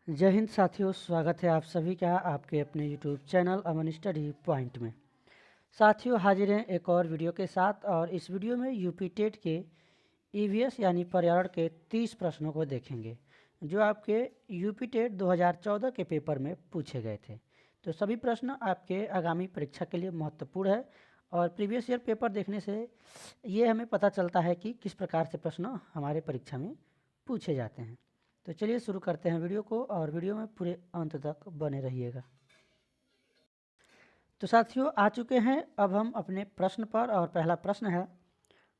जय हिंद साथियों, स्वागत है आप सभी का आपके अपने यूट्यूब चैनल अमन स्टडी पॉइंट में। साथियों, हाजिर हैं एक और वीडियो के साथ। और इस वीडियो में यूपी टेट के ईवीएस यानी पर्यावरण के 30 प्रश्नों को देखेंगे जो आपके यूपी टेट 2014 के पेपर में पूछे गए थे। तो सभी प्रश्न आपके आगामी परीक्षा के लिए महत्वपूर्ण है और प्रीवियस ईयर पेपर देखने से ये हमें पता चलता है कि किस प्रकार से प्रश्न हमारे परीक्षा में पूछे जाते हैं। तो चलिए शुरू करते हैं वीडियो को और वीडियो में पूरे अंत तक बने रहिएगा। तो साथियों, आ चुके हैं अब हम अपने प्रश्न पर। और पहला प्रश्न है,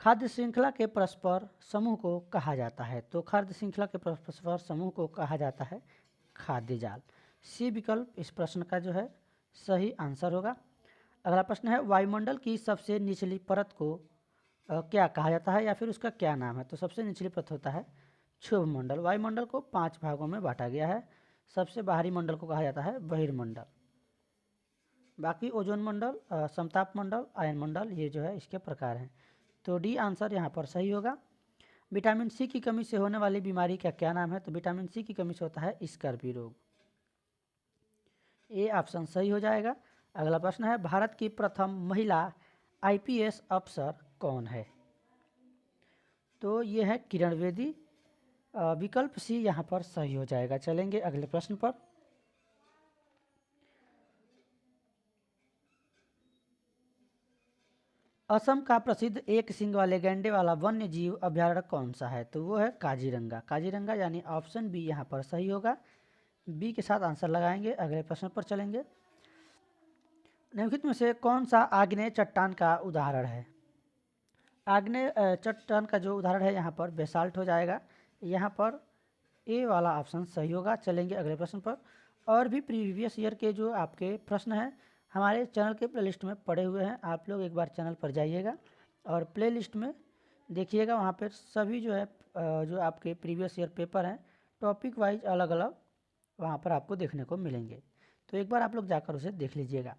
खाद्य श्रृंखला के परस्पर समूह को कहा जाता है। तो खाद्य श्रृंखला के परस्पर समूह को कहा जाता है खाद्य जाल। सी विकल्प इस प्रश्न का जो है सही आंसर होगा। अगला प्रश्न है, वायुमंडल की सबसे निचली परत को क्या कहा जाता है या फिर उसका क्या नाम है। तो सबसे निचली परत होता है क्षोभ मंडल। वायुमंडल को 5 भागों में बांटा गया है। सबसे बाहरी मंडल को कहा जाता है बहिर्मंडल। बाकी ओजोन मंडल, समताप मंडल, आयन मंडल, ये जो है इसके प्रकार हैं। तो डी आंसर यहाँ पर सही होगा। विटामिन सी की कमी से होने वाली बीमारी का क्या नाम है। तो विटामिन सी की कमी से होता है स्कर्वी रोग। ए ऑप्शन सही हो जाएगा। अगला प्रश्न है, भारत की प्रथम महिला आईपीएस अफसर कौन है। तो ये है किरण बेदी। विकल्प सी यहाँ पर सही हो जाएगा। चलेंगे अगले प्रश्न पर। असम का प्रसिद्ध एक सींग वाले गैंडे वाला वन्य जीव अभ्यारण्य कौन सा है। तो वो है काजीरंगा। काजीरंगा यानी ऑप्शन बी यहाँ पर सही होगा। बी के साथ आंसर लगाएंगे। अगले प्रश्न पर चलेंगे। निम्नलिखित में से कौन सा आग्नेय चट्टान का उदाहरण है। आग्नेय चट्टान का जो उदाहरण है यहाँ पर बेसाल्ट हो जाएगा। यहाँ पर ए वाला ऑप्शन सही होगा। चलेंगे अगले प्रश्न पर। और भी प्रीवियस ईयर के जो आपके प्रश्न हैं हमारे चैनल के प्लेलिस्ट में पड़े हुए हैं। आप लोग एक बार चैनल पर जाइएगा और प्लेलिस्ट में देखिएगा। वहाँ पर सभी जो है जो आपके प्रीवियस ईयर पेपर हैं टॉपिक वाइज अलग अलग वहाँ पर आपको देखने को मिलेंगे। तो एक बार आप लोग जाकर उसे देख लीजिएगा।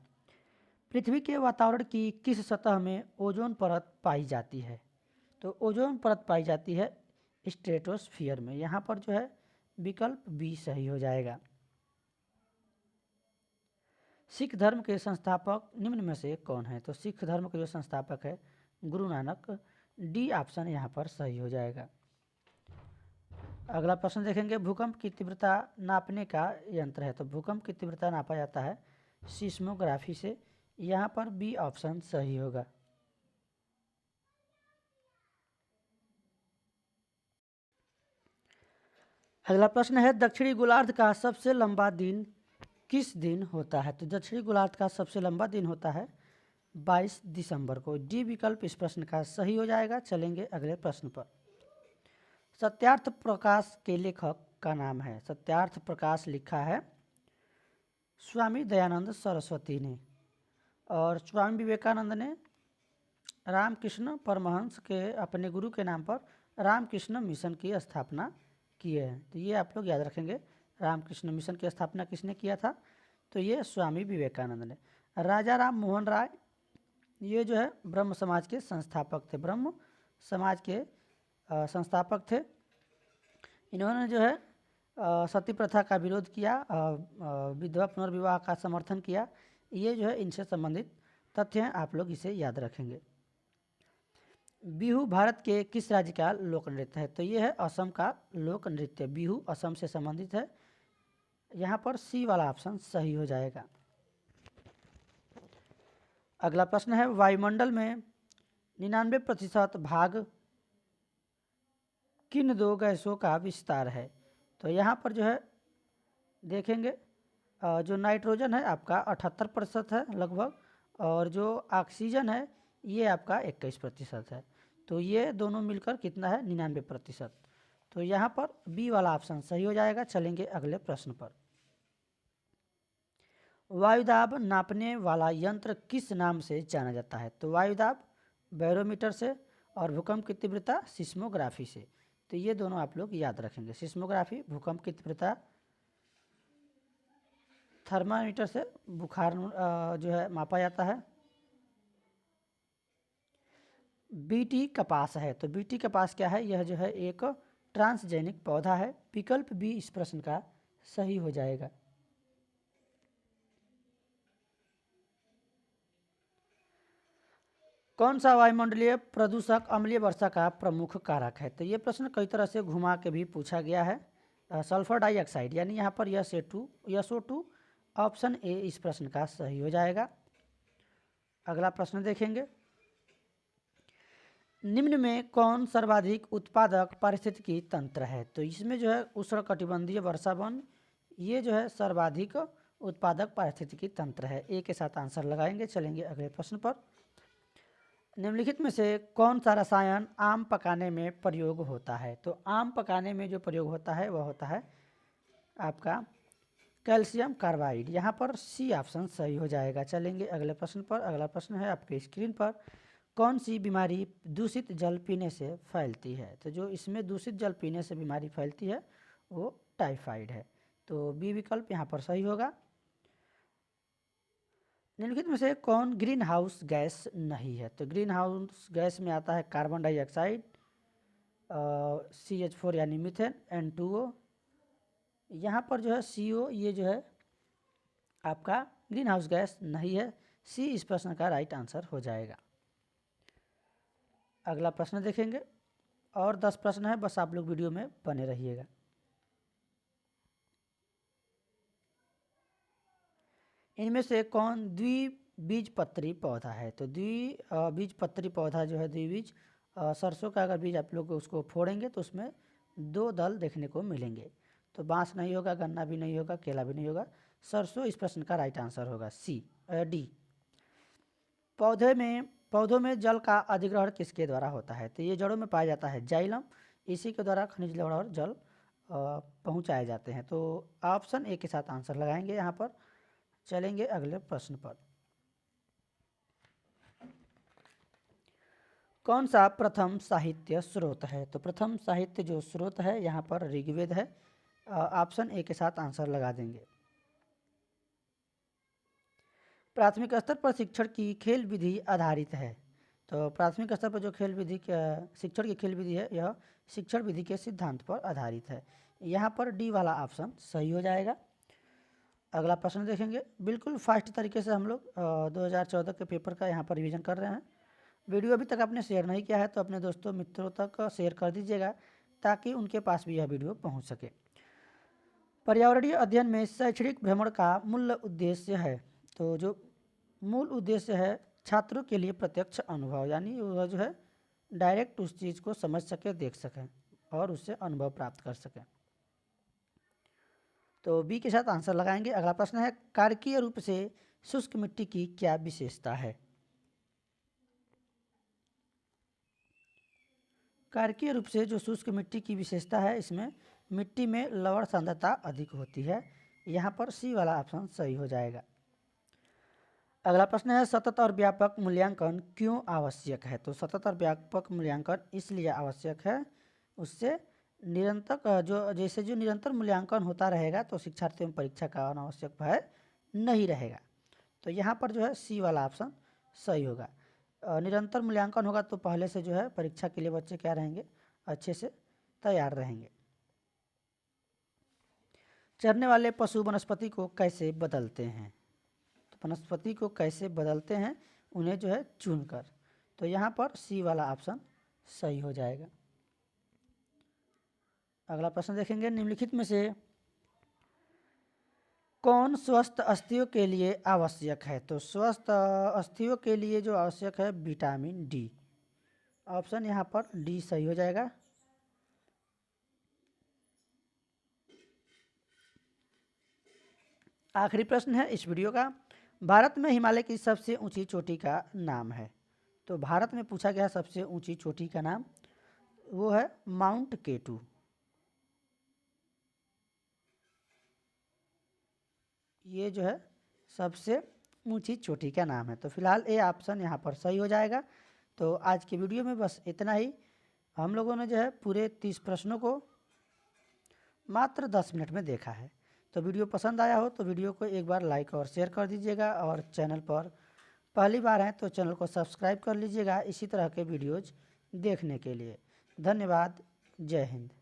पृथ्वी के वातावरण की किस सतह में ओजोन परत पाई जाती है। तो ओजोन परत पाई जाती है स्ट्रेटोस्फियर में। यहाँ पर जो है विकल्प बी सही हो जाएगा। सिख धर्म के संस्थापक निम्न में से कौन है। तो सिख धर्म के जो संस्थापक है गुरु नानक। डी ऑप्शन यहाँ पर सही हो जाएगा। अगला प्रश्न देखेंगे, भूकंप की तीव्रता नापने का यंत्र है। तो भूकंप की तीव्रता नापा जाता है सिस्मोग्राफी से। यहाँ पर बी ऑप्शन सही होगा। अगला प्रश्न है, दक्षिणी गोलार्ध का सबसे लंबा दिन किस दिन होता है। तो दक्षिणी गोलार्ध का सबसे लंबा दिन होता है 22 दिसंबर को। डी विकल्प इस प्रश्न का सही हो जाएगा। चलेंगे अगले प्रश्न पर। सत्यार्थ प्रकाश के लेखक का नाम है। सत्यार्थ प्रकाश लिखा है स्वामी दयानंद सरस्वती ने। और स्वामी विवेकानंद ने रामकृष्ण परमहंस के अपने गुरु के नाम पर रामकृष्ण मिशन की स्थापना की है। तो ये आप लोग याद रखेंगे, रामकृष्ण मिशन की स्थापना किसने किया था। तो ये स्वामी विवेकानंद ने। राजा राम मोहन राय ये जो है ब्रह्म समाज के संस्थापक थे। ब्रह्म समाज के संस्थापक थे। इन्होंने जो है सती प्रथा का विरोध किया, विधवा पुनर्विवाह का समर्थन किया। ये जो है इनसे संबंधित तथ्य हैं, आप लोग इसे याद रखेंगे। बिहू भारत के किस राज्य का लोक नृत्य है। तो ये है असम का लोक नृत्य। बिहू असम से संबंधित है। यहाँ पर सी वाला ऑप्शन सही हो जाएगा। अगला प्रश्न है, वायुमंडल में 99% भाग किन दो गैसों का विस्तार है। तो यहाँ पर जो है देखेंगे जो नाइट्रोजन है आपका 78% है लगभग, और जो ऑक्सीजन है ये आपका 21% है। तो ये दोनों मिलकर कितना है 99%। तो यहाँ पर बी वाला ऑप्शन सही हो जाएगा। चलेंगे अगले प्रश्न पर। वायुदाब नापने वाला यंत्र किस नाम से जाना जाता है। तो वायुदाब बैरोमीटर से और भूकंप की तीव्रता सिस्मोग्राफी से। तो ये दोनों आप लोग याद रखेंगे। सिस्मोग्राफी भूकंप की तीव्रता, थर्मामीटर से बुखार जो है मापा जाता है। बीटी कपास है। तो बीटी कपास क्या है, यह जो है एक ट्रांसजेनिक पौधा है। विकल्प बी इस प्रश्न का सही हो जाएगा। कौन सा वायुमंडलीय प्रदूषक अम्लीय वर्षा का प्रमुख कारक है? तो ये प्रश्न कई तरह से घुमा के भी पूछा गया है। सल्फर डाइऑक्साइड, यानी यहाँ पर SO2 ऑप्शन ए इस प्रश्न का सही हो जाएगा। अगला प्रश्न देखेंगे, निम्न में कौन सर्वाधिक उत्पादक पारिस्थितिकी तंत्र है? तो इसमें जो है उष्णकटिबंधीय वर्षा वन, ये जो है सर्वाधिक उत्पादक पारिस्थितिकी तंत्र है। ए के साथ आंसर लगाएंगे। चलेंगे अगले प्रश्न पर। निम्नलिखित में से कौन सा रसायन आम पकाने में प्रयोग होता है? तो आम पकाने में जो प्रयोग होता है वह होता है आपका कैल्शियम कार्बाइड। यहाँ पर सी ऑप्शन सही हो जाएगा। चलेंगे अगले प्रश्न पर। अगला प्रश्न है आपके स्क्रीन पर, कौन सी बीमारी दूषित जल पीने से फैलती है? तो जो इसमें दूषित जल पीने से बीमारी फैलती है वो टाइफाइड है। तो बी विकल्प यहाँ पर सही होगा। निम्नलिखित में से कौन ग्रीन हाउस गैस नहीं है? तो ग्रीन हाउस गैस में आता है कार्बन डाइऑक्साइड, CH4 यानी मीथेन, N2O। यहाँ पर जो है CO, ये जो है आपका ग्रीन हाउस गैस नहीं है। सी इस प्रश्न का राइट आंसर हो जाएगा। अगला प्रश्न देखेंगे, और 10 प्रश्न है, बस आप लोग वीडियो में बने रहिएगा। इनमें से कौन द्विबीजपत्री पौधा है? तो द्विबीजपत्री पौधा जो है, द्विबीज सरसों का अगर बीज आप लोग उसको फोड़ेंगे तो उसमें 2 दल देखने को मिलेंगे। तो बांस नहीं होगा, गन्ना भी नहीं होगा, केला भी नहीं होगा, सरसों इस प्रश्न का राइट आंसर होगा डी। पौधों में जल का अधिग्रहण किसके द्वारा होता है? तो ये जड़ों में पाया जाता है जाइलम, इसी के द्वारा खनिज लवण और जल पहुँचाए जाते हैं। तो ऑप्शन ए के साथ आंसर लगाएंगे यहाँ पर। चलेंगे अगले प्रश्न पर। कौन सा प्रथम साहित्य स्रोत है? तो प्रथम साहित्य जो स्रोत है यहाँ पर ऋग्वेद है। ऑप्शन ए के साथ आंसर लगा देंगे। प्राथमिक स्तर पर शिक्षण की खेल विधि आधारित है। तो प्राथमिक स्तर पर जो खेल विधि शिक्षण की खेल विधि है, यह शिक्षण विधि के सिद्धांत पर आधारित है। यहाँ पर डी वाला ऑप्शन सही हो जाएगा। अगला प्रश्न देखेंगे, बिल्कुल फास्ट तरीके से हम लोग 2014 के पेपर का यहाँ पर रिवीजन कर रहे हैं। वीडियो अभी तक आपने शेयर नहीं किया है तो अपने दोस्तों मित्रों तक शेयर कर दीजिएगा ताकि उनके पास भी यह वीडियो पहुँच सके। पर्यावरणीय अध्ययन में शैक्षणिक भ्रमण का मूल उद्देश्य है। तो जो मूल उद्देश्य है छात्रों के लिए प्रत्यक्ष अनुभव, यानी वह जो है डायरेक्ट उस चीज़ को समझ सके, देख सकें और उससे अनुभव प्राप्त कर सकें। तो बी के साथ आंसर लगाएंगे। अगला प्रश्न है, कारकीय रूप से शुष्क मिट्टी की क्या विशेषता है? कारकीय रूप से जो शुष्क मिट्टी की विशेषता है, इसमें मिट्टी में लवण सांद्रता अधिक होती है। यहाँ पर सी वाला ऑप्शन सही हो जाएगा। अगला प्रश्न है, सतत और व्यापक मूल्यांकन क्यों आवश्यक है? तो सतत और व्यापक मूल्यांकन इसलिए आवश्यक है, उससे निरंतर जो निरंतर मूल्यांकन होता रहेगा तो शिक्षार्थियों में परीक्षा का अनावश्यक भय नहीं रहेगा। तो यहाँ पर जो है सी वाला ऑप्शन सही होगा। निरंतर मूल्यांकन होगा तो पहले से जो है परीक्षा के लिए बच्चे क्या रहेंगे, अच्छे से तैयार रहेंगे। चरने वाले पशु वनस्पति को कैसे बदलते हैं? तो वनस्पति को कैसे बदलते हैं, उन्हें जो है चुनकर। तो यहाँ पर सी वाला ऑप्शन सही हो जाएगा। अगला प्रश्न देखेंगे, निम्नलिखित में से कौन स्वस्थ अस्थियों के लिए आवश्यक है? तो स्वस्थ अस्थियों के लिए जो आवश्यक है विटामिन डी। ऑप्शन यहाँ पर डी सही हो जाएगा। आखिरी प्रश्न है इस वीडियो का, भारत में हिमालय की सबसे ऊंची चोटी का नाम है। तो भारत में पूछा गया सबसे ऊंची चोटी का नाम, वो है माउंट केटू। ये जो है सबसे ऊंची चोटी का नाम है। तो फिलहाल ए ऑप्शन यहाँ पर सही हो जाएगा। तो आज की वीडियो में बस इतना ही। हम लोगों ने जो है पूरे 30 प्रश्नों को मात्र 10 मिनट में देखा है। तो वीडियो पसंद आया हो तो वीडियो को एक बार लाइक और शेयर कर दीजिएगा, और चैनल पर पहली बार हैं तो चैनल को सब्सक्राइब कर लीजिएगा इसी तरह के वीडियोज़ देखने के लिए। धन्यवाद। जय हिंद।